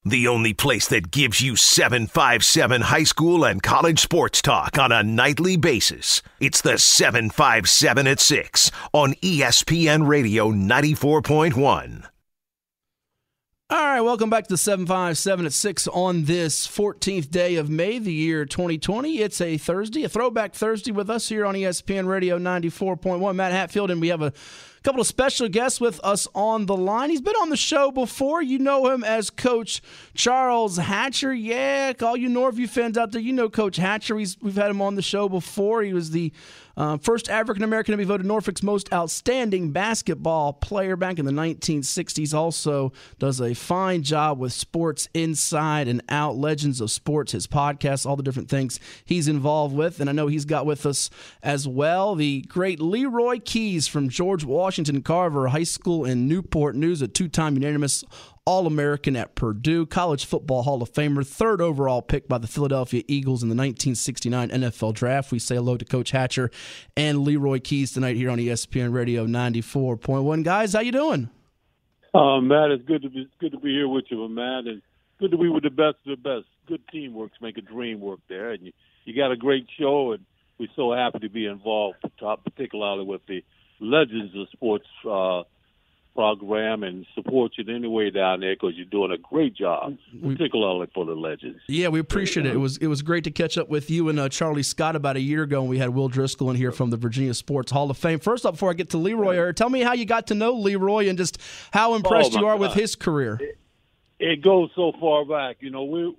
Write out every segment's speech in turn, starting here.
The only place that gives you 757 high school and college sports talk on a nightly basis. It's the 757 at 6 on ESPN Radio 94.1. All right, welcome back to the 757 at 6 on this 14th day of May, the year 2020. It's a Thursday, a throwback Thursday with us here on ESPN Radio 94.1. Matt Hatfield, and we have a couple of special guests with us on the line. He's been on the show before. You know him as Coach Charles Hatcher. Yeah, all you Norview fans out there, you know Coach Hatcher. We've had him on the show before. He was the first African-American to be voted Norfolk's most outstanding basketball player back in the 1960s. Also does a fine job with Sports Inside and Out, Legends of Sports, his podcast, all the different things he's involved with. And I know he's got with us as well the great Leroy Keyes from George Washington Carver High School in Newport News, a two-time unanimous All-American at Purdue, College Football Hall of Famer, third overall pick by the Philadelphia Eagles in the 1969 NFL Draft. We say hello to Coach Hatcher and Leroy Keyes tonight here on ESPN Radio 94.1. Guys, how you doing? Matt, it's good to be here with you, Matt, and good to be with the best of the best. Good teamwork to make a dream work there, and you got a great show, and we're so happy to be involved, particularly with the Legends of Sports program, and support you in any way down there because you're doing a great job, particularly for the Legends. Yeah, we appreciate it. It was great to catch up with you and Charlie Scott about a year ago when we had Will Driscoll in here from the Virginia Sports Hall of Fame. First up, before I get to Leroy, tell me how you got to know Leroy and just how impressed you are with his career. It goes so far back. You know, we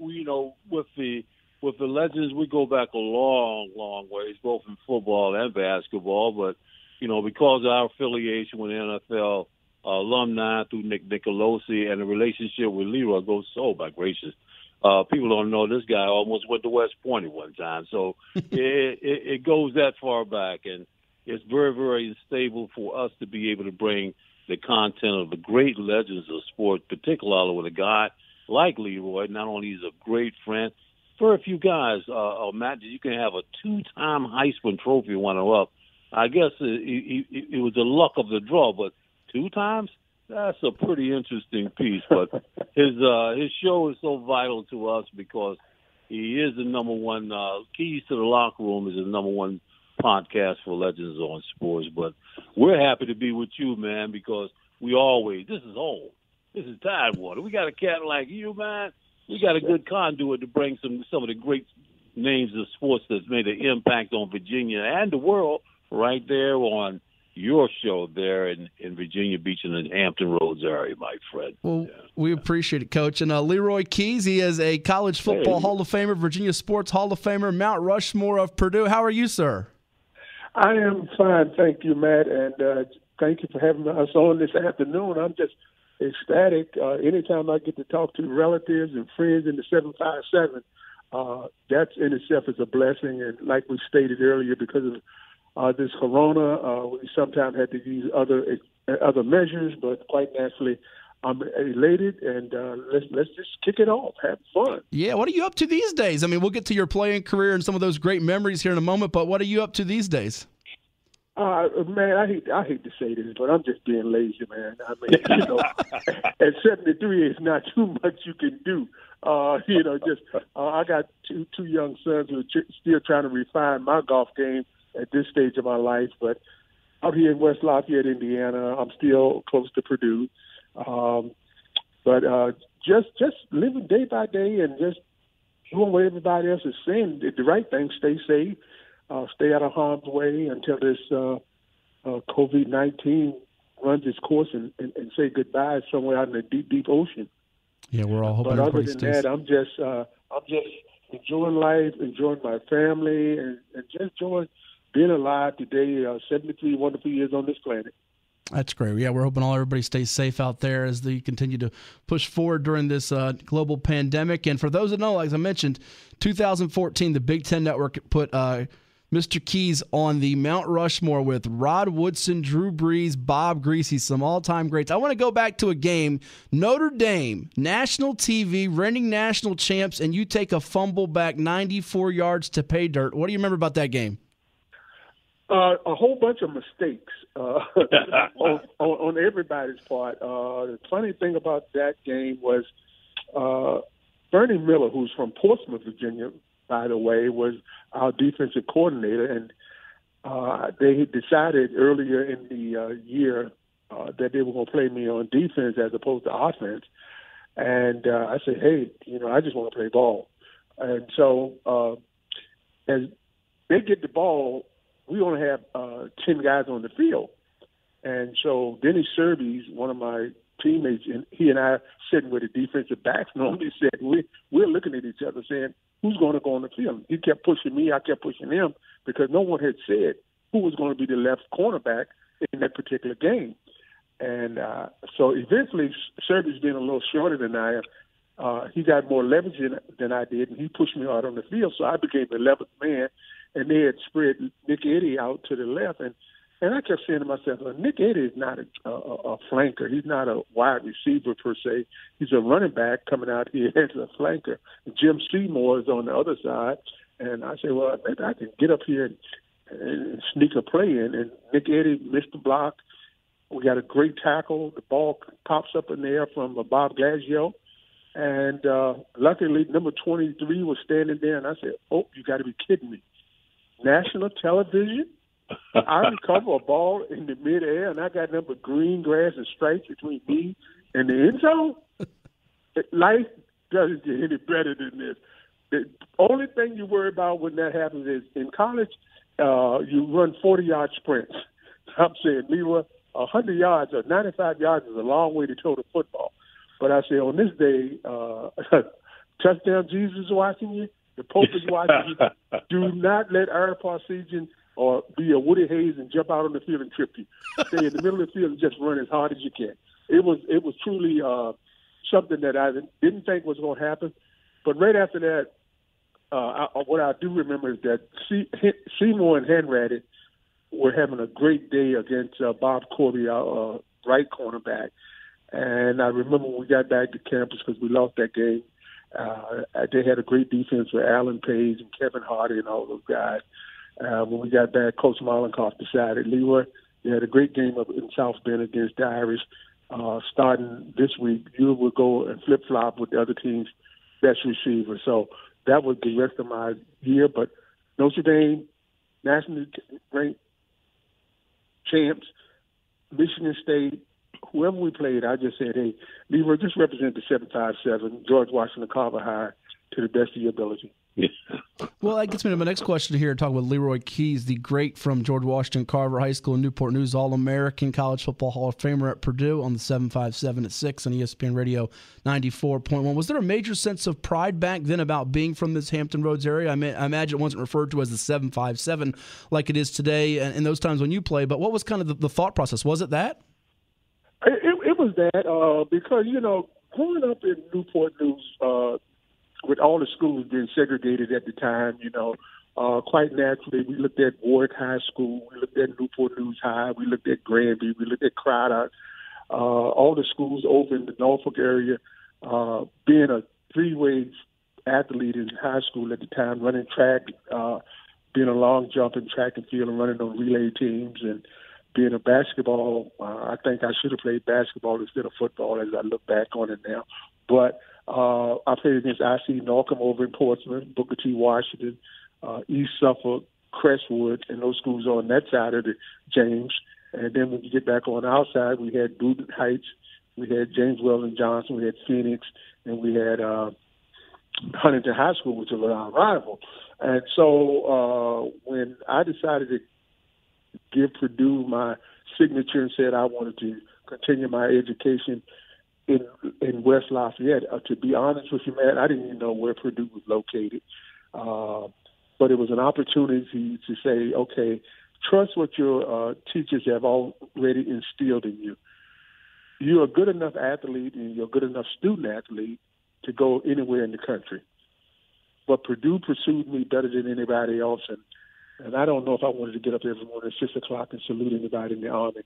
with the Legends, we go back a long, long ways, both in football and basketball. But because of our affiliation with the NFL alumni through Nick Nicolosi, and the relationship with Leroy goes so by gracious. People don't know this guy almost went to West Point at one time. So it goes that far back, and it's very, very stable for us to be able to bring the content of the great legends of sport, particularly with a guy like Leroy. Not only is a great friend, very few guys, Matt, you can have a two-time Heisman Trophy runner up. I guess it was the luck of the draw, but 2 times? That's a pretty interesting piece. But his show is so vital to us because he is the number one. Keys to the Locker Room is the number one podcast for Legends on Sports. But we're happy to be with you, man, because this is home. This is Tidewater. We got a cat like you, man. We got a good conduit to bring some of the great names of sports that's made an impact on Virginia and the world right there on your show there in Virginia Beach and the Hampton Roads area, my friend. Well, we appreciate it, Coach. And Leroy Keyes, he is a College Football Hall of Famer, Virginia Sports Hall of Famer, Mount Rushmore of Purdue. How are you, sir? I am fine, thank you, Matt, and thank you for having us on this afternoon. I'm just ecstatic. Anytime I get to talk to relatives and friends in the 757, that in itself is a blessing. And like we stated earlier, because of this corona, we sometimes had to use other measures, but quite naturally, I'm elated, and let's just kick it off, have fun. Yeah, what are you up to these days? I mean, we'll get to your playing career and some of those great memories here in a moment, but what are you up to these days? Man, I hate to say this, but I'm just being lazy, man. I mean, at 73, it's not too much you can do. I got two young sons who are still trying to refine my golf game at this stage of my life, but out here in West Lafayette, Indiana, I'm still close to Purdue. But just living day by day and just doing what everybody else is saying, the right thing, stay safe, stay out of harm's way until this COVID-19 runs its course and say goodbye somewhere out in the deep, deep ocean. Yeah, we're all hoping. But other than that, I'm just enjoying life, enjoying my family, and just enjoying being alive today. 73 wonderful years on this planet. That's great. Yeah, we're hoping everybody stays safe out there as they continue to push forward during this global pandemic. And for those that know, like I mentioned, 2014, the Big Ten Network put Mr. Keyes on the Mount Rushmore with Rod Woodson, Drew Brees, Bob Greasy, some all-time greats. I want to go back to a game, Notre Dame, national TV, reigning national champs, and you take a fumble back 94 yards to pay dirt. What do you remember about that game? A whole bunch of mistakes on everybody's part. The funny thing about that game was Bernie Miller, who's from Portsmouth, Virginia, by the way, was our defensive coordinator, and they decided earlier in the year that they were going to play me on defense as opposed to offense. And I said, hey, I just want to play ball. And so as they get the ball, we only have 10 guys on the field. And so Denny Serbies, one of my teammates, and he and I sitting with the defensive backs normally said, we're looking at each other saying, who's going to go on the field? He kept pushing me, I kept pushing him, because no one had said who was going to be the left cornerback in that particular game. And so eventually, Serbies being a little shorter than I am, he got more leverage than I did, and he pushed me out on the field. So I became the 11th man, and they had spread Nick Eddy out to the left. And I kept saying to myself, well, Nick Eddy is not a flanker. He's not a wide receiver per se. He's a running back coming out here as a flanker. Jim Seymour is on the other side. And I said, well, maybe I can get up here and sneak a play in. And Nick Eddy missed the block. We got a great tackle. The ball pops up in the air from Bob Gaggio. And luckily, number 23 was standing there. And I said, oh, you got to be kidding me. National television? I recover a ball in the midair, and I got number green grass and stripes between me and the end zone. Life doesn't get any better than this. The only thing you worry about when that happens is in college, you run 40-yard sprints. I'm saying, Leroy, 100 yards or 95 yards is a long way to throw the football. But I say, on this day, touchdown Jesus is watching you. The Pope is watching you. Do not let Aaron Parseghian or be a Woody Hayes and jump out on the field and trip you. Stay in the middle of the field and just run as hard as you can. It was truly something that I didn't think was going to happen. But right after that, what I do remember is that Seymour and Hanratty were having a great day against Bob Corby, our right cornerback. And I remember when we got back to campus, because we lost that game, they had a great defense with Alan Page and Kevin Hardy and all those guys. When we got back, Coach Mollenkoff decided, Leroy, they had a great game up in South Bend against the Irish. Starting this week, you will go and flip-flop with the other team's best receiver. So that was the rest of my year. But Notre Dame, nationally ranked champs, Michigan State, whoever we played, I just said, hey, Leroy, just represent the 757, George Washington Carver High, to the best of your ability. Well, that gets me to my next question here. Talk with Leroy Keyes, the great from George Washington Carver High School in Newport News, All-American College Football Hall of Famer at Purdue on the 757 at 6 on ESPN Radio 94.1. Was there a major sense of pride back then about being from this Hampton Roads area? I imagine it wasn't referred to as the 757 like it is today and in those times when you play, but what was kind of the thought process? Was it that? It was that because, growing up in Newport News, with all the schools being segregated at the time, quite naturally, we looked at Warwick High School, we looked at Newport News High, we looked at Granby, we looked at Craddock, all the schools over in the Norfolk area, being a three-way athlete in high school at the time, running track, being a long jump in track and field and running on relay teams, and being a basketball. I think I should have played basketball instead of football as I look back on it now. But I played against IC Norcom over in Portsmouth, Booker T. Washington, East Suffolk, Crestwood, and those schools on that side of the James. And then when you get back on our side, we had Booton Heights, we had James Weldon Johnson, we had Phoenix, and we had Huntington High School, which was our rival. And so when I decided to give Purdue my signature and said I wanted to continue my education in West Lafayette. To be honest with you, man, I didn't even know where Purdue was located. But it was an opportunity to say, okay, trust what your teachers have already instilled in you. You're a good enough athlete and you're a good enough student athlete to go anywhere in the country. But Purdue pursued me better than anybody else, and I don't know if I wanted to get up every morning at 6 o'clock and salute anybody in the Army.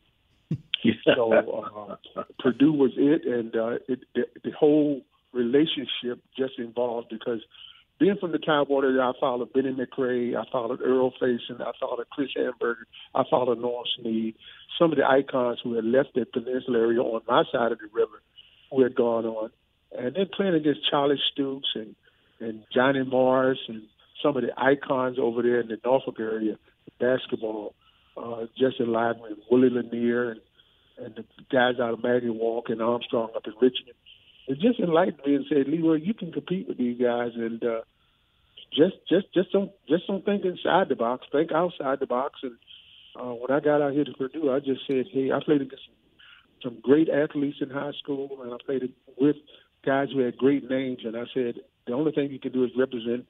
So Purdue was it, and the whole relationship just involved because being from the Tidewater, I followed Benny McRae, I followed Earl Faison, I followed Chris Hamburger, I followed Norm Snead, some of the icons who had left that peninsula area on my side of the river who had gone on. And then playing against Charlie Stoops and Johnny Morris and some of the icons over there in the Norfolk area, basketball, Jesse Lyman, Willie Lanier, and the guys out of Maggie Walk and Armstrong up in Richmond. It just enlightened me and said, Leroy, you can compete with these guys, and just don't think inside the box. Think outside the box. And when I got out here to Purdue, I just said, hey, I played against some great athletes in high school, and I played with guys who had great names. And I said, the only thing you can do is represent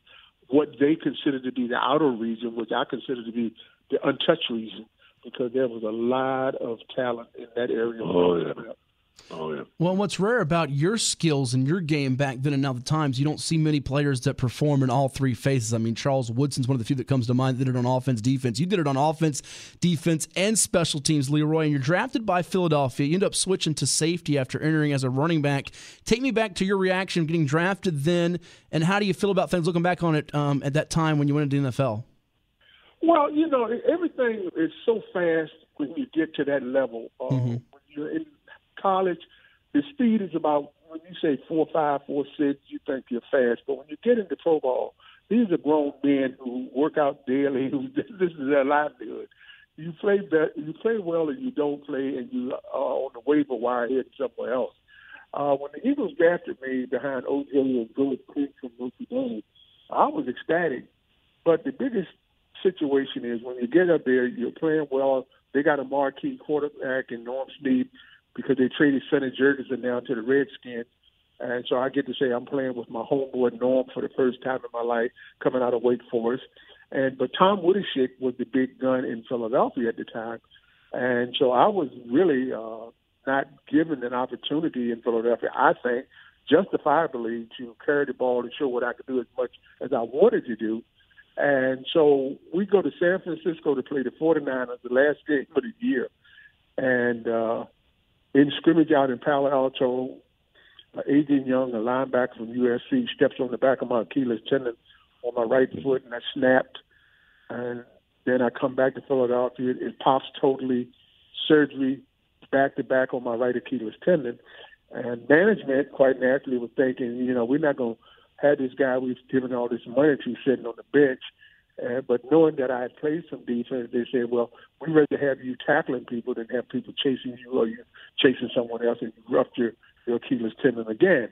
what they consider to be the outer region, which I consider to be the untouched region, because there was a lot of talent in that area. Oh, yeah. Well, what's rare about your skills and your game back then and now the times, you don't see many players that perform in all three phases. I mean, Charles Woodson's one of the few that comes to mind that did it on offense, defense. You did it on offense, defense, and special teams, Leroy, and you're drafted by Philadelphia. You end up switching to safety after entering as a running back. Take me back to your reaction getting drafted then, and how do you feel about things looking back on it at that time when you went into the NFL? Well, everything is so fast when you get to that level. When you're in college, the speed is about, when you say 4.5, 4.6, you think you're fast. But when you get into pro ball, these are grown men who work out daily. This is their livelihood. You play well, or you don't play, and you are on the waiver wire heading somewhere else. When the Eagles drafted me behind O.J. and George Creek from Notre Dame, I was ecstatic. But the biggest situation is when you get up there, you're playing well. They got a marquee quarterback in Norm Snead, because they traded Sonny Jurgensen down to the Redskins. And so I get to say I'm playing with my homeboy Norm for the first time in my life, coming out of Wake Forest. But Tom Witterschick was the big gun in Philadelphia at the time. And so I was really not given an opportunity in Philadelphia, I think, justifiably, to carry the ball and show what I could do as much as I wanted to do. And so we go to San Francisco to play the 49ers, the last game of the year. And in scrimmage out in Palo Alto, Adrian Young, a linebacker from USC, steps on the back of my Achilles tendon on my right foot, and I snapped. And then I come back to Philadelphia. It pops totally, surgery, back-to-back on my right Achilles tendon. And management, quite naturally, was thinking, we're not going to have this guy we've given all this money to sitting on the bench. But knowing that I had played some defense, they said, well, we'd rather have you tackling people than have people chasing you, or you chasing someone else and you rupture your Achilles tendon again.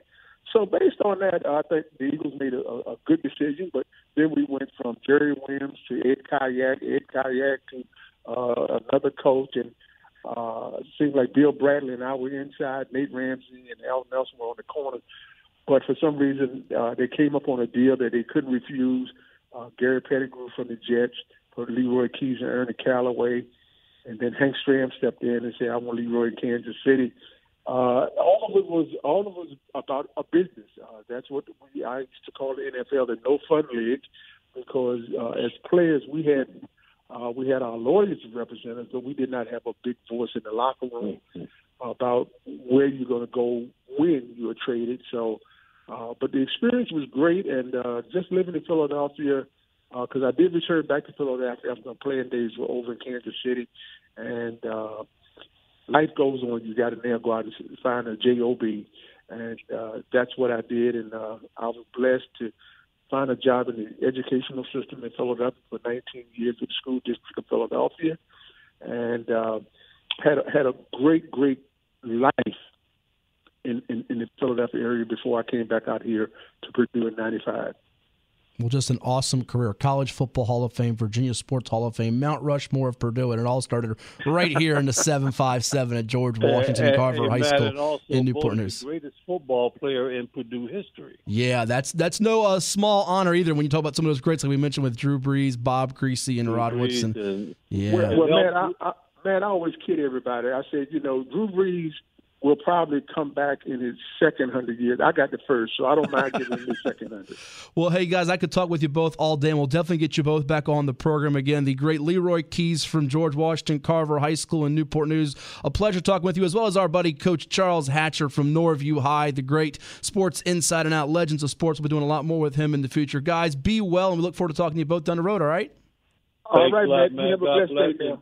So based on that, I think the Eagles made a good decision. But then we went from Jerry Williams to Ed Kayak to another coach. And it seemed like Bill Bradley and I were inside, Nate Ramsey and Al Nelson were on the corner. But for some reason, they came up on a deal that they couldn't refuse. Gary Pettigrew from the Jets, for Leroy Keyes and Ernie Callaway, and then Hank Stram stepped in and said, "I want Leroy in Kansas City." All of it was about a business. That's what I used to call the NFL the no fun league, because as players we had our lawyers as representatives, but we did not have a big voice in the locker room about where you're going to go when you are traded. So. But the experience was great, and just living in Philadelphia, because I did return back to Philadelphia after my playing days were over in Kansas City, and life goes on. You got to now go out and find a job, and that's what I did, and I was blessed to find a job in the educational system in Philadelphia for 19 years with the school district of Philadelphia, and had a great life in the Philadelphia area before I came back out here to Purdue in 95. Well, just an awesome career. College Football Hall of Fame, Virginia Sports Hall of Fame, Mount Rushmore of Purdue, and it all started right here in the 757 at George Washington Carver High School in Newport News. The greatest football player in Purdue history. Yeah, that's no small honor either when you talk about some of those greats like we mentioned with Drew Brees, Bob Creasy, and Rod Woodson. Well, man, I always kid everybody. I said, Drew Brees will probably come back in his second 100 years. I got the first, so I don't mind giving him the second 100. Well, hey, guys, I could talk with you both all day, and we'll definitely get you both back on the program again. The great Leroy Keyes from George Washington Carver High School in Newport News. A pleasure talking with you, as well as our buddy Coach Charles Hatcher from Norview High, the great sports inside and out legends of sports. We'll be doing a lot more with him in the future. Guys, be well, and we look forward to talking to you both down the road, all right? All right, man. You have a blessed day, man.